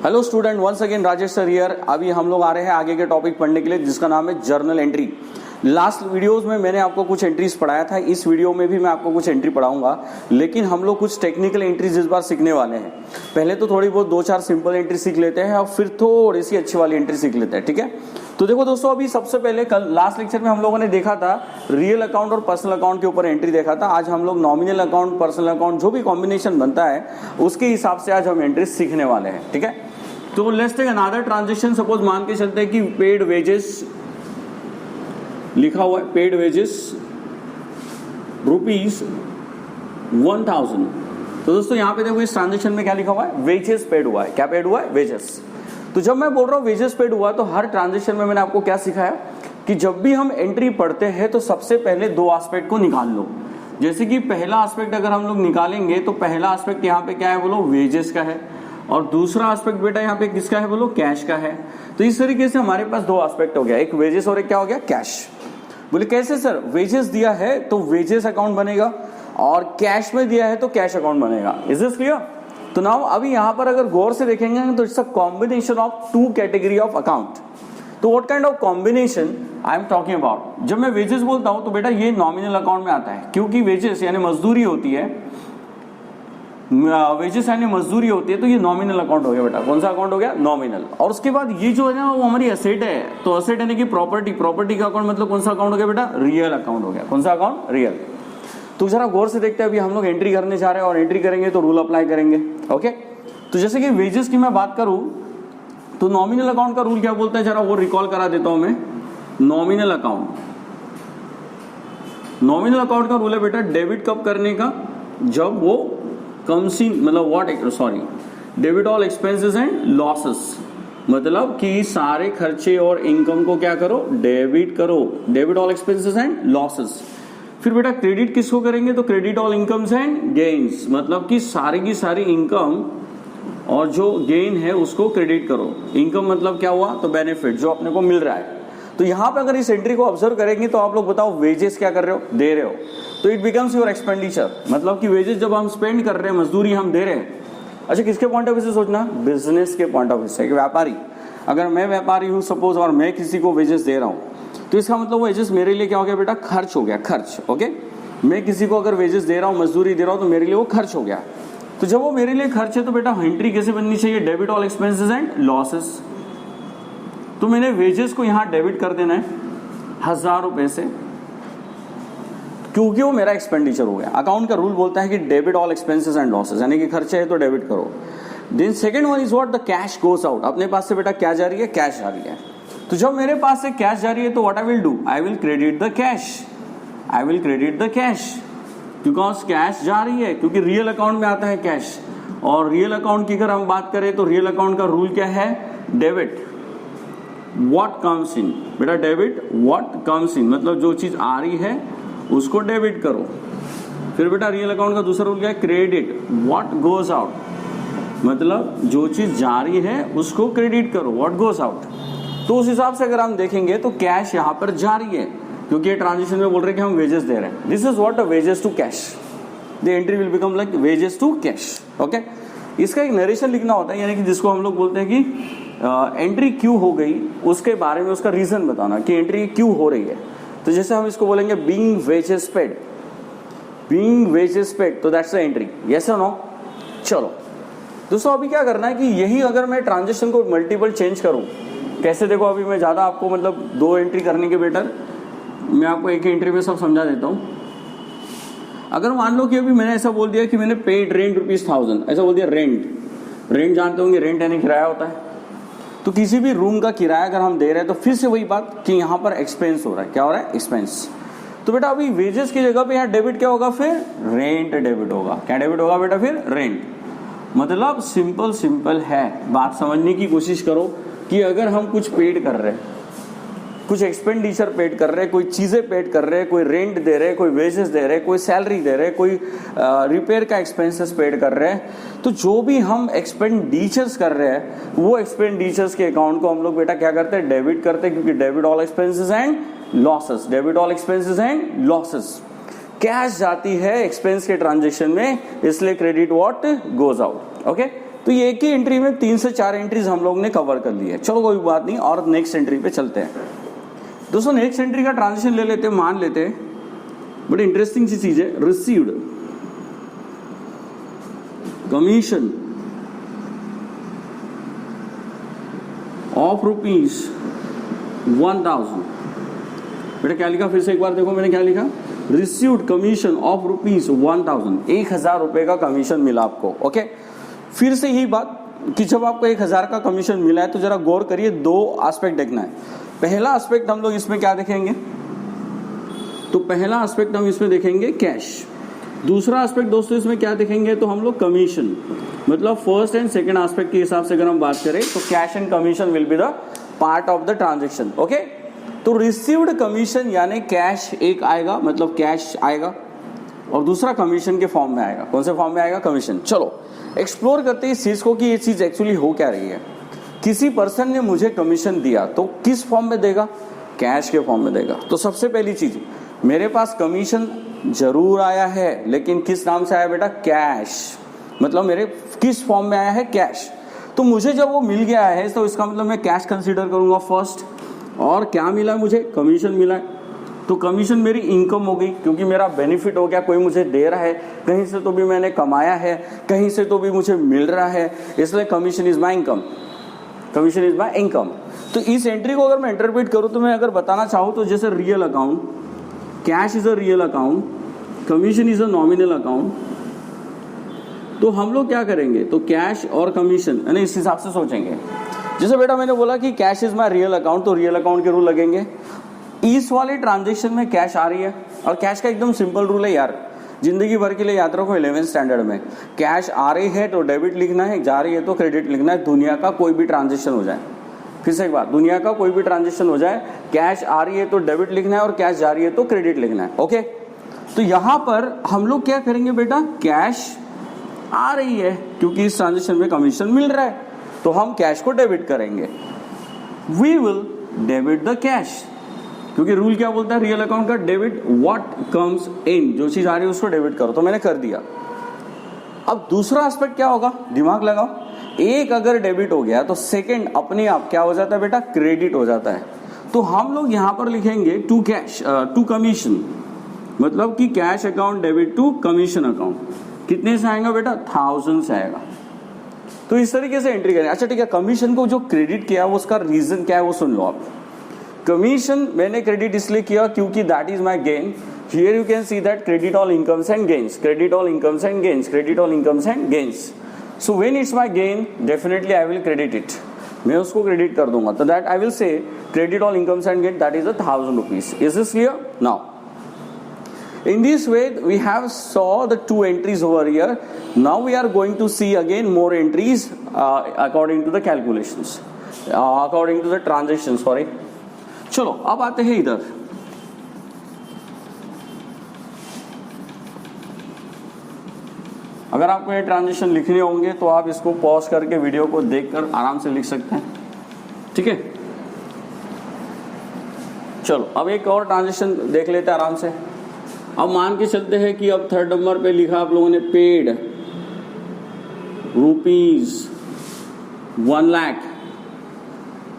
Hello student, once again Rajesh sir here. अभी हम लोग आ रहे हैं आगे के टॉपिक पढ़ने के लिए जिसका नाम है जर्नल एंट्री। लास्ट वीडियोस में मैंने आपको कुछ एंट्रीज पढ़ाया था, इस वीडियो में भी मैं आपको कुछ एंट्री पढ़ाऊंगा, लेकिन हम लोग कुछ टेक्निकल एंट्रीज इस बार सीखने वाले हैं। पहले तो थोड़ी बहुत 2-4 सिंपल एंट्री सीख लेते हैं और फिर थोड़ी सी अच्छी वाली एंट्री सीख लेते हैं, ठीक है। तो देखो दोस्तों, अभी सबसे पहले कल लास्ट लेक्चर में हम लोगों ने देखा था रियल अकाउंट और पर्सनल अकाउंट के ऊपर एंट्री देखा था। आज हम लोग नॉमिनल अकाउंट, पर्सनल अकाउंट, जो भी कॉम्बिनेशन बनता है उसके हिसाब से आज हम एंट्री सीखने वाले हैं, ठीक है। तो let's take another transaction. Suppose मान के चलते हैं कि पेड वेजेस लिखा हुआ है, पेड वेजेस ₹1000। तो दोस्तों यहाँ पे देखो इस ट्रांजेक्शन में क्या लिखा हुआ है, वेजेस पेड हुआ है। क्या पेड हुआ है? वेजेस। तो जब मैं बोल रहा हूँ वेजेस पेड हुआ, तो हर ट्रांजेक्शन में मैंने आपको क्या सिखाया कि जब भी हम एंट्री पढ़ते हैं तो सबसे पहले 2 एस्पेक्ट को निकाल लो। जैसे कि पहला एस्पेक्ट अगर हम लोग निकालेंगे तो पहला एस्पेक्ट यहाँ पे क्या है बोलो, वेजेस का है, और दूसरा एस्पेक्ट बेटा यहाँ पे किसका है बोलो, कैश का है। तो इस तरीके से हमारे पास 2 एस्पेक्ट हो गया, एक वेजेस और एक क्या हो गया, कैश। बोले कैसे सर? वेजेस दिया है तो वेजेस अकाउंट बनेगा और कैश में दिया है तो कैश अकाउंट बनेगा। Is this clear? तो नाउ अभी यहाँ पर अगर गौर से देखेंगे तो it's a combination of 2 category of account. तो what kind of combination I am talking about? जब मैं वेजेस बोलता हूं तो बेटा ये नॉमिनल अकाउंट में आता है, क्योंकि वेजेस यानी मजदूरी होती है, वेजेस यानी मजदूरी होती है, तो ये नॉमिनल अकाउंट हो गया बेटा। कौन सा अकाउंट हो गया? नॉमिनल। और उसके बाद ये जो है ना वो हमारी असेट है, तो असेट यानी कि प्रॉपर्टी, प्रॉपर्टी का अकाउंट मतलब कौन सा अकाउंट हो गया बेटा? रियल अकाउंट हो गया। कौन सा अकाउंट? रियल। तो जरा गौर से देखते हैं, अभी हम लोग एंट्री करने जा रहे हैं और एंट्री करेंगे तो रूल अप्लाई करेंगे, ओके। तो जैसे कि वेजेस की मैं बात करूं तो नॉमिनल अकाउंट का रूल क्या बोलता है, जरा वो रिकॉल करा देता हूं मैं। नॉमिनल अकाउंट, नॉमिनल अकाउंट का रूल है बेटा डेबिट कब करने का, जब वो कम्स इन, मतलब debit all expenses and losses, मतलब कि सारे खर्चे और इनकम को क्या करो, डेबिट करो। Debit all expenses and losses. फिर बेटा क्रेडिट किसको करेंगे, तो credit all incomes and gains, मतलब कि सारी की सारी इनकम और जो गेन है उसको क्रेडिट करो। इनकम मतलब क्या हुआ, तो बेनिफिट जो अपने को मिल रहा है। तो यहां पे अगर इस एंट्री को ऑब्जर्व करेंगे तो आप लोग बताओ वेजेस क्या कर रहे हो, दे रहे हो, तो इट बिकम्स योर एक्सपेंडिचर। मतलब कि वेजेस जब हम स्पेंड कर रहे हैं, मजदूरी हम दे रहे हैं। अच्छा, किसके पॉइंट ऑफ व्यू से सोचना? बिजनेस के पॉइंट ऑफ व्यू से। व्यापारी, अगर मैं व्यापारी हूं सपोज और मैं किसी को वेजेस दे रहा हूं, तो इसका मतलब वो वेजेस मेरे लिए क्या हो गया बेटा? खर्च हो गया, खर्च। ओके, मैं किसी को अगर वेजेस दे रहा हूं, मजदूरी दे रहा हूं, तो मेरे लिए वो खर्च हो गया। तो जब वो मेरे लिए खर्च है तो बेटा एंट्री कैसे बननी चाहिए? Debit all expenses and losses. तो मैंने वेजेस को यहां डेबिट कर देना है 1000 रुपए से, क्योंकि वो मेरा एक्सपेंडिचर हो गया। अकाउंट का रूल बोलता है कि debit all expenses and losses, यानी कि खर्चे है तो डेबिट करो। Then second one is what, the cash goes out. अपने पास से बेटा क्या जा रही है? कैश जा रही है। तो जब मेरे पास से कैश जा रही है तो what I will do, I will credit the cash. I will credit the cash because cash जा रही है, क्योंकि रियल अकाउंट में आता है कैश। और रियल अकाउंट की अगर हम बात करें तो रियल अकाउंट का रूल क्या है? डेबिट व्हाट कम्स इन। बेटा डेबिट व्हाट कम्स इन, मतलब जो चीज आ रही है उसको डेबिट करो। फिर बेटा रियल अकाउंट का दूसरा रूल क्या है? क्रेडिट व्हाट गोज आउट, मतलब जो चीज जा रही है उसको क्रेडिट करो, व्हाट गोज आउट। तो उस हिसाब से अगर हम देखेंगे तो कैश यहां पर जा रही है, क्योंकि ये ट्रांजेक्शन में बोल रहे हैं कि हम वेजेस दे रहे हैं। This is what a wages to cash. The entry will become like wages to cash, okay. इसका एक नरेशन लिखना होता है, यानी कि जिसको हम लोग बोलते हैं कि एंट्री क्यों हो गई, उसके बारे में उसका रीजन बताना कि एंट्री क्यों हो रही है। तो जैसे हम इसको बोलेंगे being wages paid, being wages paid, तो दैट्स द एंट्री। यस और नो? चलो दोस्तों, अभी क्या करना है कि यही अगर मैं ट्रांजेक्शन को मल्टीपल चेंज करूं, कैसे? देखो अभी मैं ज्यादा आपको मतलब 2 एंट्री करने के बेटर मैं आपको एक एंट्री में सब समझा देता हूं। अगर मान लो कि अभी मैंने ऐसा बोल दिया कि मैंने पेड रेंट ₹1000, ऐसा बोल दिया। रेंट जानते होंगे, रेंट यानी किराया होता है। तो किसी भी रूम का किराया अगर हम दे रहे हैं तो फिर से वही बात कि यहाँ पर एक्सपेंस हो रहा है। क्या हो रहा है? एक्सपेंस। तो बेटा अभी वेजेस की जगह पे यहाँ डेबिट क्या होगा? फिर रेंट डेबिट होगा। क्या डेबिट होगा बेटा? फिर रेंट। मतलब सिंपल है, बात समझने की कोशिश करो कि अगर हम कुछ पेड कर रहे हैं, कुछ एक्सपेंडिचर पेड कर रहे हैं, कोई चीजें पेड कर रहे हैं, कोई रेंट दे रहे हैं, कोई वेजेस दे रहे हैं, कोई सैलरी दे रहे हैं, कोई रिपेयर का एक्सपेंसेस पेड कर रहे हैं, तो जो भी हम एक्सपेंडिचर्स कर रहे हैं वो एक्सपेंडिचर्स के अकाउंट को हम लोग बेटा क्या करते हैं? डेबिट करते हैं, क्योंकि debit all expenses and losses, debit all expenses and losses. Cash जाती है एक्सपेंस के ट्रांजेक्शन में, इसलिए credit what goes out, okay. तो ये एक ही एंट्री में 3 से 4 एंट्रीज हम लोग ने कवर कर ली है। चलो कोई बात नहीं, और नेक्स्ट एंट्री पे चलते हैं। दोस्तों नेक्स्ट एंट्री का ट्रांजेक्शन ले लेते हैं, मान लेते हैं, बड़ी इंटरेस्टिंग सी चीज है, रिसीव्ड कमीशन ऑफ ₹1000। बेटा क्या लिखा, फिर से एक बार देखो मैंने क्या लिखा, रिसीव्ड कमीशन ऑफ ₹1000, 1000 रुपए का कमीशन मिला आपको। ओके, फिर से यही बात कि जब आपको 1000 का कमीशन मिला है तो जरा गौर करिए, 2 एस्पेक्ट देखना है। पहला एस्पेक्ट हम लोग इसमें क्या देखेंगे, तो पहला एस्पेक्ट हम इसमें देखेंगे कैश। दूसरा एस्पेक्ट दोस्तों इसमें क्या देखेंगे, तो हम लोग कमीशन, मतलब फर्स्ट एंड सेकंड एस्पेक्ट के हिसाब से अगर हम बात करें तो cash and commission will be the part of the transaction. Okay, तो रिसीव्ड कमीशन यानी कैश एक आएगा, मतलब कैश आएगा, और दूसरा कमीशन के फॉर्म में आएगा। कौन से फॉर्म में आएगा, कमीशन। चलो एक्सप्लोर करते हैं इस चीज को कि ये चीज एक्चुअली हो क्या रही है। किसी पर्सन ने मुझे कमीशन दिया तो किस फॉर्म में देगा, कैश के फॉर्म में देगा। तो सबसे पहली चीज, मेरे पास कमीशन जरूर आया है, लेकिन किस नाम से आया बेटा, कैश, मतलब मेरे किस फॉर्म में आया है, कैश। तो मुझे जब वो मिल गया है तो इसका मतलब मैं कैश कंसीडर करूंगा फर्स्ट। और क्या मिला मुझे, कमीशन मिला है, तो कमीशन मेरी इनकम हो गई, क्योंकि मेरा बेनिफिट हो गया, कोई मुझे दे रहा है, कहीं से तो भी मैंने कमाया है, कहीं से तो भी मुझे मिल रहा है, इसलिए commission is my income, commission is my income. तो इस एंट्री को अगर मैं इंटरप्रेट करूं तो मैं अगर बताना चाहूं तो जैसे real account, cash is a real account, commission is a nominal account, तो हम लोग क्या करेंगे, तो कैश और कमीशन यानी इस हिसाब से सोचेंगे। जैसे बेटा मैंने बोला कि cash is my real account, तो रियल अकाउंट के रूल लगेंगे। इस वाले ट्रांजेक्शन में कैश आ रही है, और कैश का एकदम सिंपल रूल है यार, जिंदगी भर के लिए याद रखो 11th स्टैंडर्ड में, कैश आ रही है तो डेबिट लिखना है, जा रही है तो क्रेडिट लिखना है। दुनिया का कोई भी ट्रांजेक्शन हो जाए, फिर से एक बात, दुनिया का कोई भी ट्रांजेक्शन हो जाए, कैश आ रही है तो डेबिट लिखना है और कैश जा रही है तो क्रेडिट लिखना है। ओके, तो यहां पर हम लोग क्या करेंगे बेटा, कैश आ रही है क्योंकि इस ट्रांजेक्शन में कमीशन मिल रहा है, तो हम कैश को डेबिट करेंगे। We will debit the cash, क्योंकि रूल क्या बोलता है रियल अकाउंट का, डेबिट व्हाट कम्स इन, जो चीज आ रही है उसको डेबिट करो, तो मैंने कर दिया। अब दूसरा एस्पेक्ट क्या होगा, दिमाग लगाओ, एक अगर डेबिट हो गया तो सेकंड अपने आप क्या हो जाता है बेटा, क्रेडिट हो जाता है। तो हम लोग यहां पर लिखेंगे टू कैश टू कमीशन, मतलब कि cash account debit to commission account. कितने से आएगा बेटा, 1000 से आएगा। तो इस तरीके से एंट्री करें। अच्छा ठीक है, कमीशन को जो क्रेडिट किया वो उसका रीजन क्या है वो सुन लो आप। कमीशन मैंने क्रेडिट इसलिए किया क्योंकि that is my gain. Here you can see that credit all incomes and gains, credit all incomes and gains, credit all incomes and gains. So when it's my gain definitely I will credit it, मैं उसको credit कर दूंगा। तो that I will say credit all incomes and gain, that is 1000 rupees. Is this clear? Now in this way we have saw the 2 entries over here. Now we are going to see again more entries according to the calculations, according to the transactions, sorry. चलो अब आते हैं इधर। अगर आपको ये transaction लिखने होंगे तो आप इसको पॉज करके वीडियो को देखकर आराम से लिख सकते हैं, ठीक है। चलो अब एक और ट्रांजेक्शन देख लेते हैं आराम से। अब मान के चलते हैं कि अब 3rd नंबर पे लिखा आप लोगों ने पेड ₹1 लाख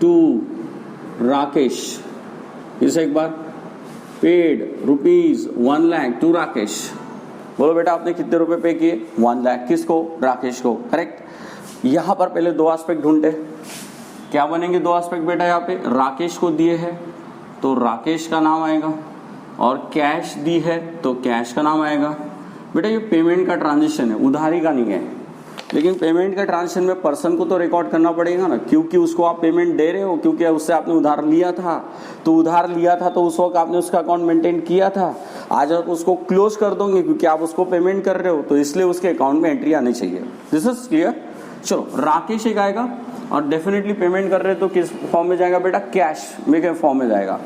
टू राकेश। फिर से एक बार, पेड ₹1 लाख टू राकेश। बोलो बेटा आपने कितने रुपए पे किए, 1 लाख। किसको, राकेश को, करेक्ट। यहां पर पहले 2 एस्पेक्ट ढूंढते, क्या बनेंगे 2 एस्पेक्ट बेटा। यहाँ पे राकेश को दिए है तो राकेश का नाम आएगा, और कैश दी है तो कैश का नाम आएगा। बेटा ये पेमेंट का ट्रांजेक्शन है, उधारी का नहीं है, लेकिन पेमेंट का ट्रांजेक्शन में पर्सन को तो रिकॉर्ड करना पड़ेगा ना, क्योंकि उसको आप पेमेंट दे रहे हो, क्योंकि उससे आपने उधार लिया था। तो उधार लिया था तो उस वक्त आपने उसका अकाउंट मेंटेन किया था, आज आप उसको क्लोज कर दोगे क्योंकि आप उसको पेमेंट कर रहे हो, तो इसलिए उसके अकाउंट में एंट्री आनी चाहिए। This is clear. चलो राकेश एक आएगा, और डेफिनेटली पेमेंट कर रहे हो तो किस फॉर्म में जाएगा बेटा, कैश में फॉर्म में जाएगा।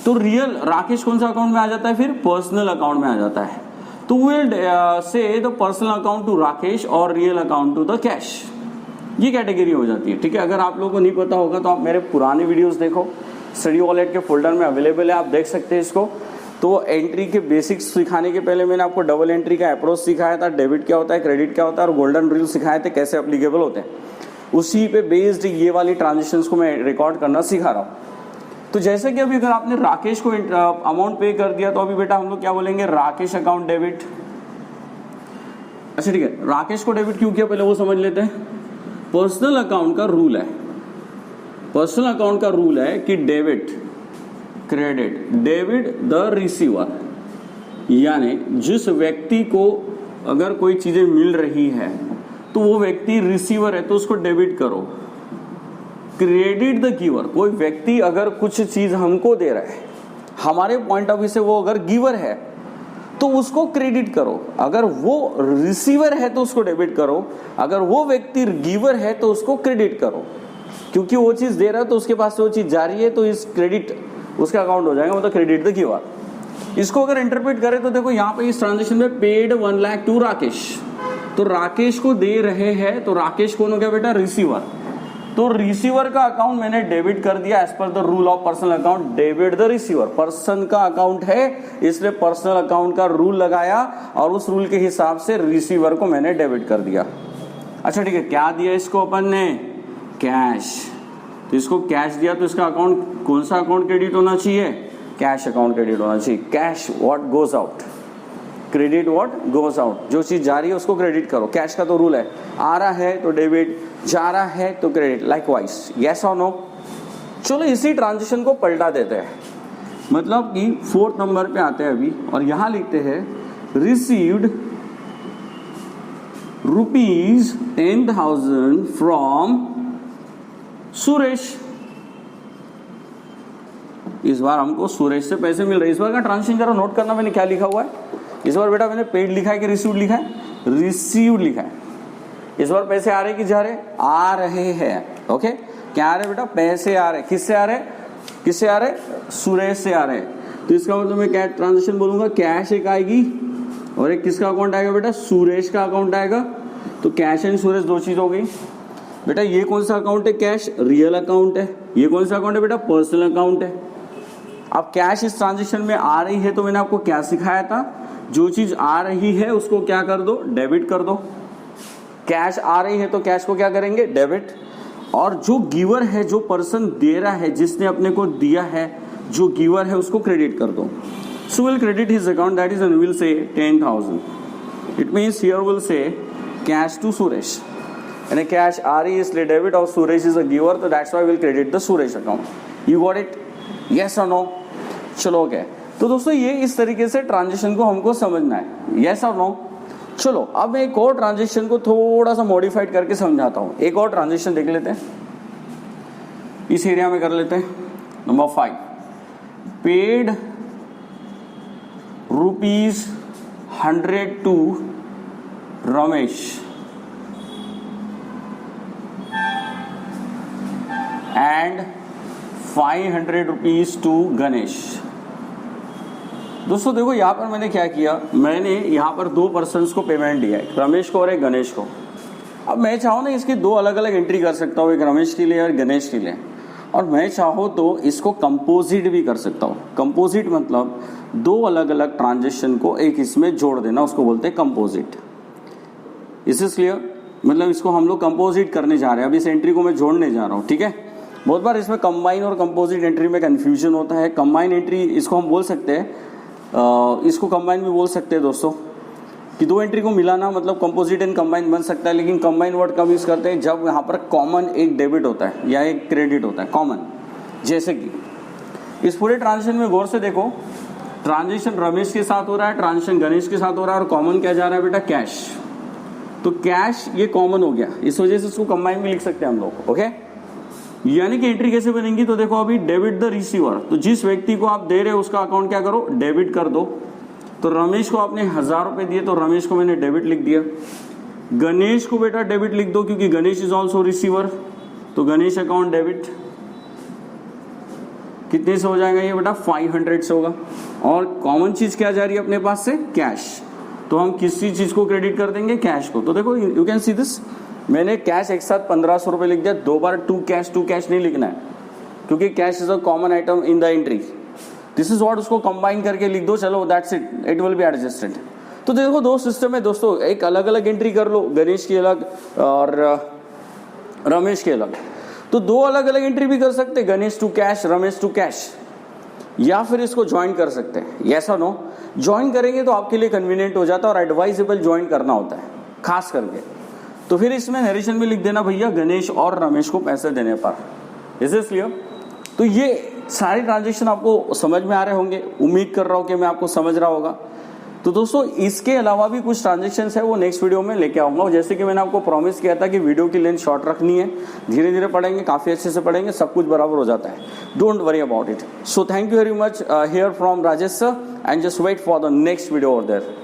तो रियल राकेश कौन सा अकाउंट में आ जाता है, फिर पर्सनल अकाउंट में आ जाता है। तो will say the personal account to Rakesh और real account to the cash, ये कैटेगरी हो जाती है, ठीक है। अगर आप लोगों को नहीं पता होगा तो आप मेरे पुराने वीडियोस देखो, स्टडी वॉलेट के फोल्डर में अवेलेबल है, आप देख सकते हैं इसको। तो एंट्री के बेसिक्स सिखाने के पहले मैंने आपको डबल एंट्री का अप्रोच सिखाया था, डेबिट क्या होता है, क्रेडिट क्या होता है, और गोल्डन रूल सिखाए थे कैसे एप्लीकेबल होते हैं। उसी पे बेस्ड ये वाली ट्रांजेक्शन्स को मैं रिकॉर्ड करना सिखा रहा हूँ। तो जैसे कि अभी अगर आपने राकेश को अमाउंट पे कर दिया तो अभी बेटा हम लोग क्या बोलेंगे, राकेश अकाउंट डेबिट। अच्छा ठीक है, राकेश को डेबिट क्यों किया पहले वो समझ लेते हैं। पर्सनल अकाउंट का रूल है, पर्सनल अकाउंट का रूल है कि debit credit, debit the receiver, यानी जिस व्यक्ति को अगर कोई चीजें मिल रही है तो वो व्यक्ति रिसीवर है तो उसको डेबिट करो। क्रेडिट द गिवर, कोई व्यक्ति अगर कुछ चीज हमको दे रहा है, हमारे पॉइंट ऑफ व्यू से वो अगर गिवर है तो उसको क्रेडिट करो, अगर वो रिसीवर है तो उसको डेबिट करो, अगर वो व्यक्ति गिवर है तो उसको क्रेडिट करो, क्योंकि वो चीज दे रहा है तो उसके पास से वो चीज जा रही है तो इस क्रेडिट उसका अकाउंट हो जाएगा, मतलब क्रेडिट द गिवर। इसको अगर इंटरप्रेट करें तो देखो यहाँ पे इस ट्रांजेक्शन में पेड 1 लाख टू राकेश, तो राकेश को दे रहे हैं तो राकेश कौन हो गया बेटा, रिसीवर। तो रिसीवर का अकाउंट मैंने डेबिट कर दिया as per the rule of personal account, debit the receiver. Person का अकाउंट है इसलिए पर्सनल अकाउंट का रूल लगाया और उस रूल के हिसाब से रिसीवर को मैंने डेबिट कर दिया। अच्छा ठीक है, क्या दिया इसको अपन ने, कैश। तो इसको कैश दिया तो इसका अकाउंट कौन सा अकाउंट क्रेडिट होना चाहिए, कैश अकाउंट क्रेडिट होना चाहिए। Cash what goes out, credit what goes out, जो चीज जा रही है उसको क्रेडिट करो। कैश का तो रूल है, आ रहा है तो डेबिट, जा रहा है तो क्रेडिट, लाइकवाइज। यस और नो। चलो इसी ट्रांजेक्शन को पलटा देते हैं, मतलब कि 4th नंबर पे आते हैं अभी और यहां लिखते हैं रिसीव्ड ₹10,000 फ्रॉम सुरेश। इस बार हमको सुरेश से पैसे मिल रहे हैं। इस बार का ट्रांजेक्शन जरा नोट करना मैंने क्या लिखा हुआ है। इस बार बेटा मैंने पेड लिखा है कि रिसीव्ड लिखा है, रिसीव्ड लिखा है। इस बार पैसे आ रहे कि जा रहे, आ रहे हैं। ओके, क्या आ रहे बेटा, पैसे आ रहे। किससे आ रहे, किससे आ रहे, सुरेश से आ रहे। तो इसका मतलब मैं क्या ट्रांजेक्शन बोलूंगा, कैश एक आएगी और एक किसका अकाउंट आएगा बेटा, सुरेश का अकाउंट आएगा। तो कैश एंड सुरेश दो चीज हो गई बेटा। ये कौन सा अकाउंट है, कैश रियल अकाउंट है। ये कौन सा अकाउंट है बेटा, पर्सनल अकाउंट है। अब कैश इस ट्रांजेक्शन में आ रही है तो मैंने आपको क्या सिखाया था, जो चीज आ रही है उसको क्या कर दो, डेबिट कर दो। कैश आ रही है तो कैश को क्या करेंगे, डेबिट। और जो गिवर है, जो पर्सन दे रहा है, जिसने अपने को दिया है, जो गिवर है उसको क्रेडिट कर दो। So will credit his account, that is and will say 10,000। It means here will say cash to Suresh, यानी कैश आ रही है इसलिए डेबिट और सुरेश इज अ गिवर, तो that's why will credit the Suresh account. You got it, yes और no. चलो okay, तो दोस्तों ये इस तरीके से ट्रांजेक्शन को हमको समझना है, यस और नो। चलो अब मैं एक और ट्रांजेक्शन को थोड़ा सा मॉडिफाइड करके समझाता हूं। एक और ट्रांजेक्शन देख लेते हैं, इस एरिया में कर लेते हैं। Number 5, paid ₹100 to Ramesh and 500 rupees to Ganesh. दोस्तों देखो यहाँ पर मैंने क्या किया, मैंने यहाँ पर 2 पर्सन्स को पेमेंट दिया है, रमेश को और एक गणेश को। अब मैं चाहूँ ना इसकी 2 अलग अलग एंट्री कर सकता हूँ, एक रमेश के लिए और गणेश के लिए। और मैं चाहूँ तो इसको कंपोजिट भी कर सकता हूँ। कंपोजिट मतलब 2 अलग अलग ट्रांजेक्शन को एक इसमें जोड़ देना, उसको बोलते हैं कंपोजिट। इस इज क्लियर, मतलब इसको हम लोग कंपोजिट करने जा रहे हैं। अब इस एंट्री को मैं जोड़ने जा रहा हूँ, ठीक है। बहुत बार इसमें कंबाइन और कंपोजिट एंट्री में कंफ्यूजन होता है। कंबाइन एंट्री इसको हम बोल सकते हैं, इसको कंबाइन भी बोल सकते हैं दोस्तों, कि 2 एंट्री को मिलाना मतलब कंपोजिट एंड कंबाइन बन सकता है। लेकिन कंबाइन वर्ड कब यूज करते हैं, जब यहाँ पर कॉमन एक डेबिट होता है या एक क्रेडिट होता है कॉमन। जैसे कि इस पूरे ट्रांजेक्शन में गौर से देखो, ट्रांजेक्शन रमेश के साथ हो रहा है, ट्रांजेक्शन गणेश के साथ हो रहा है, और कॉमन क्या जा रहा है बेटा, कैश। तो कैश ये कॉमन हो गया, इस वजह से इसको कंबाइन भी लिख सकते हैं हम लोग, ओके। यानी कि एंट्री कैसे बनेगी, तो देखो अभी डेबिट द रिसीवर, तो जिस व्यक्ति को आप दे रहे हो उसका अकाउंट क्या करो, डेबिट कर दो। तो रमेश को आपने 1000 रुपए दिए तो रमेश को मैंने डेबिट लिख दिया। गणेश को बेटा डेबिट लिख दो क्योंकि गणेश इज ऑल्सो रिसीवर, तो गणेश अकाउंट डेबिट। कितने से हो जाएगा ये बेटा, 500 से होगा। और कॉमन चीज क्या जा रही है अपने पास से, कैश। तो हम किसी चीज को क्रेडिट कर देंगे, कैश को। तो देखो यू कैन सी दिस, मैंने कैश एक साथ 1500 रुपए लिख दिया। 2 बार टू कैश नहीं लिखना है, क्योंकि cash is a common item in the entry. This is what, उसको कंबाइन करके लिख दो, चलो that's it, it will be adjusted. तो देखो दो सिस्टम है दोस्तों, एक अलग अलग एंट्री कर लो, गणेश की अलग और रमेश की अलग। तो दो अलग अलग एंट्री भी कर सकते, Ganesh to cash, Ramesh to cash, या फिर इसको ज्वाइन कर सकते हैं। यस और नो? ज्वाइन करेंगे तो आपके लिए कन्वीनियंट हो जाता है और एडवाइजेबल ज्वाइन करना होता है खास करके। तो फिर इसमें नरेशन में लिख देना भैया गणेश और रमेश को पैसे देने पर। Is this clear? तो ये सारे ट्रांजेक्शन आपको समझ में आ रहे होंगे, उम्मीद कर रहा हूं कि मैं आपको समझ रहा होगा। तो दोस्तों इसके अलावा भी कुछ ट्रांजेक्शन्स है वो नेक्स्ट वीडियो में लेके आऊंगा। जैसे कि मैंने आपको प्रॉमिस किया था कि वीडियो की लेंथ शॉर्ट रखनी है, धीरे धीरे पढ़ेंगे, काफी अच्छे से पढ़ेंगे, सब कुछ बराबर हो जाता है। Don't worry about it. So thank you very much here from Rajesh sir, and just wait for the next video over there.